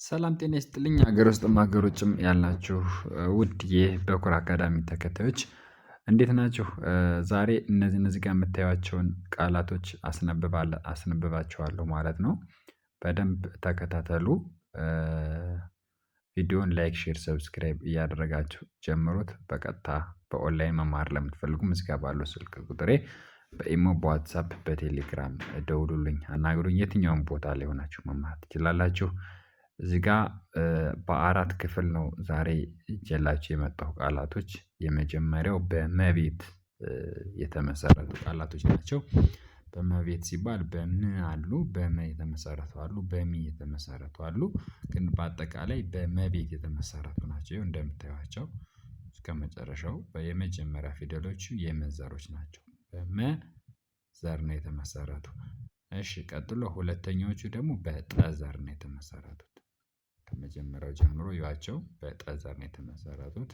ሰላም ጤና ይስጥልኝ ሀገር ውስጥም ሀገር ውጭም ያላችሁ ውድ በኩር አካዳሚ ተከታዮች እንዴት ናችሁ? ዛሬ እነዚህ ጋር የምታዩዋቸውን ቃላቶች አስነብባቸዋለሁ ማለት ነው። በደንብ ተከታተሉ። ቪዲዮን ላይክ ሼር ሰብስክራይብ እያደረጋችሁ ጀምሩት። በቀጥታ በኦንላይን መማር ለምትፈልጉ ምዝገባ ባለው ስልክ ቁጥሬ በኢሞ በዋትሳፕ በቴሌግራም ደውሉልኝ አናግሩኝ። የትኛውም ቦታ ላይ ሆናችሁ መማር ትችላላችሁ። እዚህ ጋር በአራት ክፍል ነው ዛሬ ይዤላችሁ የመጣሁ ቃላቶች። የመጀመሪያው በመቤት የተመሰረቱ ቃላቶች ናቸው። በመቤት ሲባል በም አሉ በመ የተመሰረቱ አሉ በሚ የተመሰረቱ አሉ። ግን በአጠቃላይ በመቤት የተመሰረቱ ናቸው። እንደምታዩዋቸው እስከመጨረሻው የመጀመሪያ ፊደሎቹ የመ ዘሮች ናቸው። በመ ዘር ነው የተመሰረቱ። እሺ ቀጥሎ ሁለተኛዎቹ ደግሞ በጠ ዘር ነው የተመሰረቱት። ከመጀመሪያው ጀምሮ እዩዋቸው በጠ ዘር ነው የተመሰረቱት።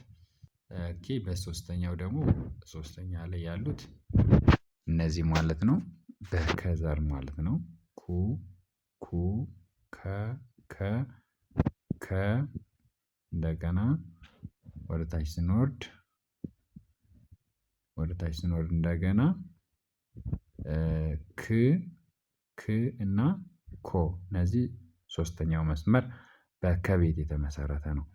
ኦኬ በሶስተኛው ደግሞ ሶስተኛ ላይ ያሉት እነዚህ ማለት ነው በከ ዘር ማለት ነው። ኩ ኩ ከ ከ ከ እንደገና ወደ ታች ስንወርድ እንደገና ክ ክ እና ኮ እነዚህ ሶስተኛው መስመር በከ ቤት የተመሰረተ ነው።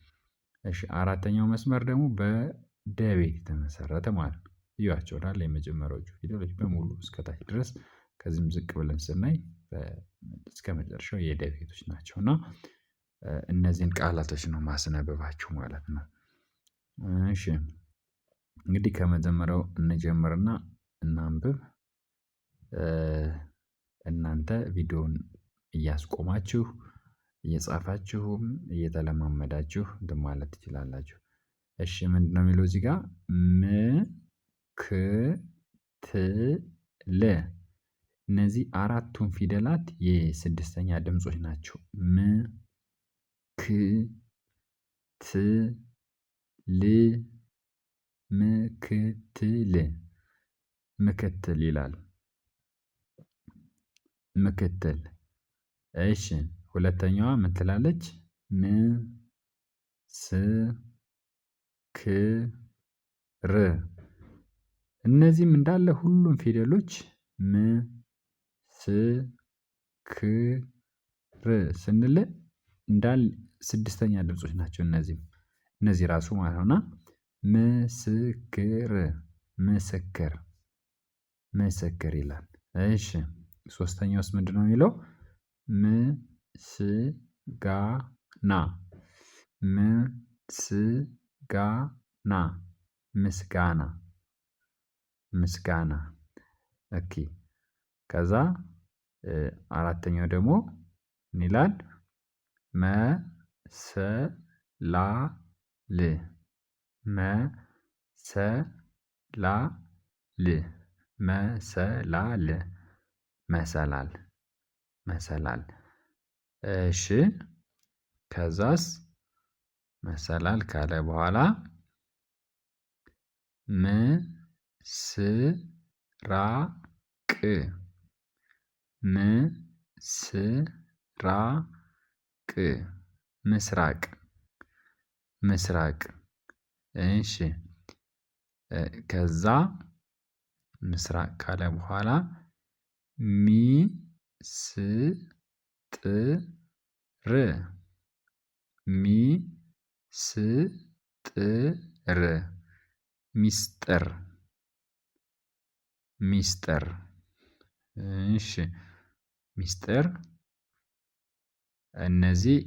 እሺ አራተኛው መስመር ደግሞ በደ ቤት የተመሰረተ ማለት ነው። እዩዋቸው አይደል የመጀመሪያዎቹ ፊደሎች በሙሉ እስከ ታች ድረስ ከዚህም ዝቅ ብለን ስናይ እስከመጨረሻው የደ ቤቶች ናቸው። እና እነዚህን ቃላቶች ነው ማስነበባችሁ ማለት ነው። እሺ እንግዲህ ከመጀመሪያው እንጀምርና እናንብብ። እናንተ ቪዲዮውን እያስቆማችሁ እየጻፋችሁም እየተለማመዳችሁ እንትን ማለት ትችላላችሁ። እሺ ምንድነው የሚለው እዚህ ጋር ምክትል እነዚህ አራቱም ፊደላት የስድስተኛ ድምጾች ናቸው። ም ክ ት ል ምክትል ምክትል ይላል። ምክትል እሺ ሁለተኛዋ ምን ትላለች? ም ስ ክ ር እነዚህም እንዳለ ሁሉም ፊደሎች ም ስ ክ ር ስንል እንዳለ ስድስተኛ ድምጾች ናቸው። እነዚህ ራሱ ማለት ነውና ምስክር ምስክር ምስክር ይላል። እሺ ሶስተኛውስ ምንድነው የሚለው? ምስጋና ምስጋና ምስጋና ምስጋና ኦኬ ከዛ አራተኛው ደግሞ ምን ይላል? መሰላል መሰላል መሰላል መሰላል መሰላል እሺ ከዛስ መሰላል ካለ በኋላ ምስራቅ ምስራቅ ምስራቅ ምስራቅ እሺ ከዛ ምስራቅ ካለ በኋላ ሚስጥር ሚስጥር ሚስጥር ሚስጥር እሺ ሚስጥር እነዚህ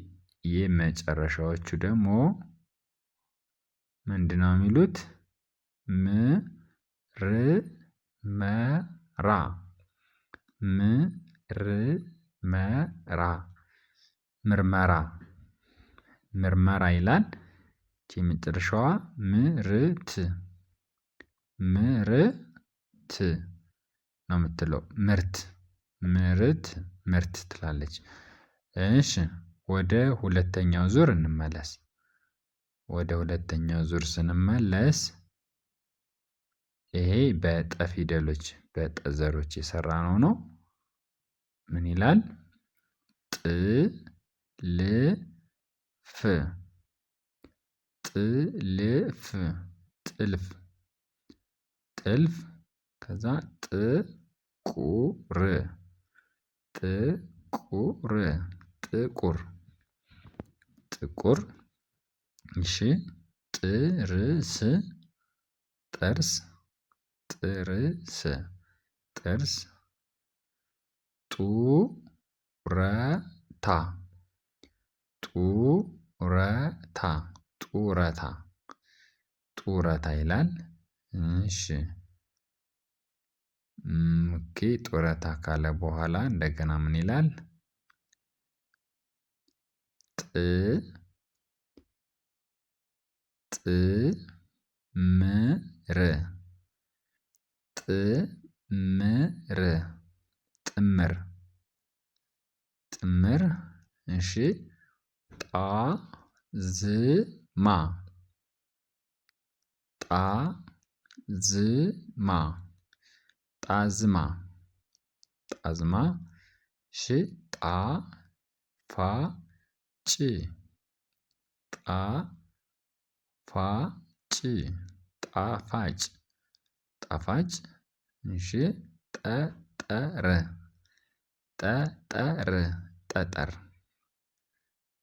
የመጨረሻዎቹ ደግሞ ምንድነው የሚሉት? ምርመራ ምርመራ ምርመራ ምርመራ ይላል። ይቺ የመጨረሻዋ ምርት ምርት ነው የምትለው ምርት ምርት ምርት ትላለች። እሺ ወደ ሁለተኛው ዙር እንመለስ። ወደ ሁለተኛው ዙር ስንመለስ ይሄ በጠ ፊደሎች በጠ ዘሮች የሰራነው ነው። ምን ይላል? ጥ ል ጥልፍ ጥልፍ ጥልፍ ከዛ ጥቁር ጥቁር ጥቁር ጥቁር እሺ ጥርስ ጥርስ ጥርስ ጥርስ ጡረታ ጡረታ ጡረታ ጡረታ ይላል። እሺ ኦኬ ጡረታ ካለ በኋላ እንደገና ምን ይላል? ጥምር ጥምር ጥምር ጥምር እሺ ጣዝማ ጣዝማ ጣዝማ ጣዝማ እሺ ጣፋጭ ጣፋጭ ጣፋጭ ጣፋጭ እሺ ጠጠር ጠጠር ጠጠር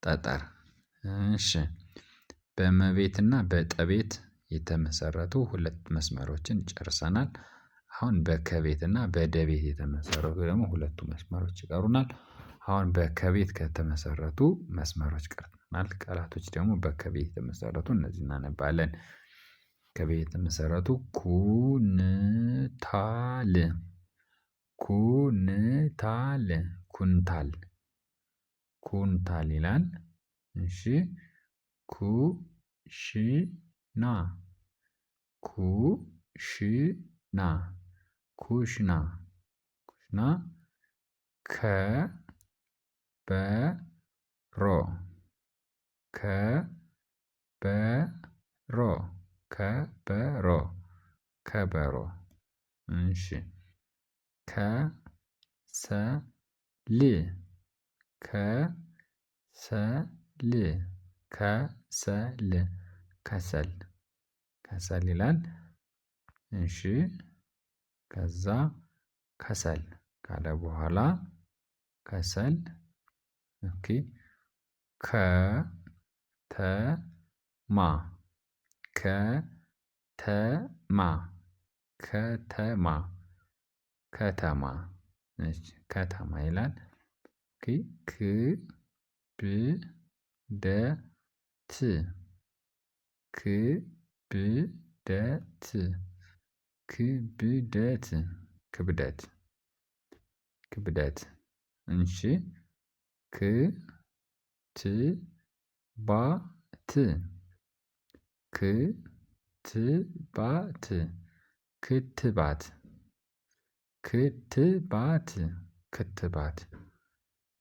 ጠጠር እሺ በመቤትና በጠቤት የተመሰረቱ ሁለት መስመሮችን ጨርሰናል። አሁን በከቤትና በደቤት የተመሰረቱ ደግሞ ሁለቱ መስመሮች ይቀሩናል። አሁን በከቤት ከተመሰረቱ መስመሮች ቀርተናል። ቃላቶች ደግሞ በከቤት የተመሰረቱ እነዚህ እናነባለን። ከቤት የተመሰረቱ ኩንታል ኩንታል ኩንታል ኩንታል ይላል። እሺ ኩሽና ኩሽና ኩሽና ኩሽና ከበሮ ከበሮ ከበሮ ከበሮ እሺ ከሰል ከሰል ከሰል ከሰል ከሰል ይላል። እሺ ከዛ ከሰል ካለ በኋላ ከሰል ኦኬ ከተማ ከተማ ከተማ ከተማ እሺ ከተማ ይላል። ኦኬ ክብደት ክብደት ክብደት ክብደት ክብደት እሺ ክትባት ክትባት ክትባት ክትባት ክትባት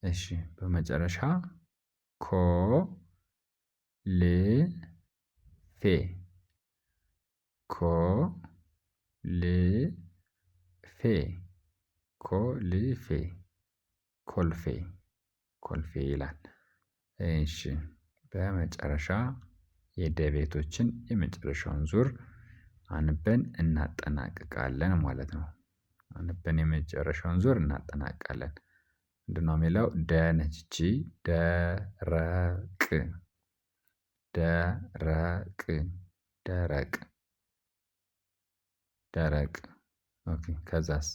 እሺ በመጨረሻ ኮልፌ ኮልፌ ኮልፌ ኮልፌ ኮልፌ ይላል። እሺ በመጨረሻ የደቤቶችን የመጨረሻውን ዙር አንበን እናጠናቅቃለን ማለት ነው። አንበን የመጨረሻውን ዙር እናጠናቅቃለን። ምንድነው የሚለው? ደ ነች ይቺ ደረቅ ደረቅ ደረቅ ደረቅ ኦኬ ከዛስ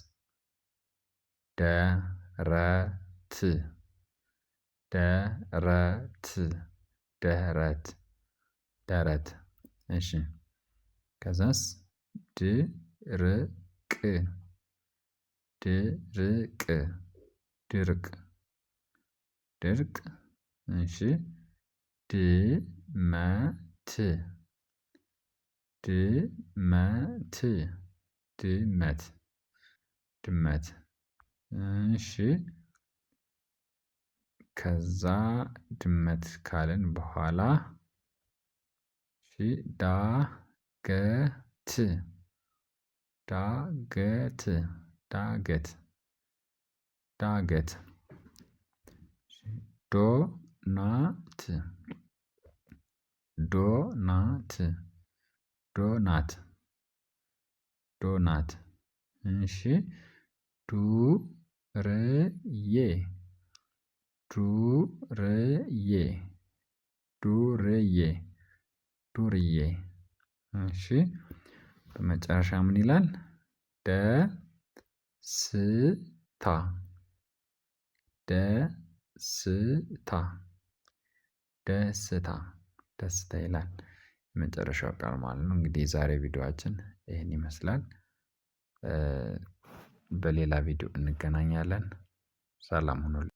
ደረት ደረት ደረት ደረት እሺ ከዛስ ድርቅ ድርቅ ድርቅ ድርቅ እሺ ድመት ድመት ድመት ድመት እሺ ከዛ ድመት ካልን በኋላ እሺ ዳገት ዳገት ዳገት ዳገት ዶናት ዶናት ዶናት ዶናት እሺ ዱርዬ ዱርዬ ዱርዬ ዱርዬ እሺ በመጨረሻ ምን ይላል? ደስታ ደስታ ደስታ ደስታ ይላል የመጨረሻው ቃል ማለት ነው። እንግዲህ የዛሬ ቪዲዮአችን ይሄን ይመስላል። በሌላ ቪዲዮ እንገናኛለን። ሰላም ሁኑልኝ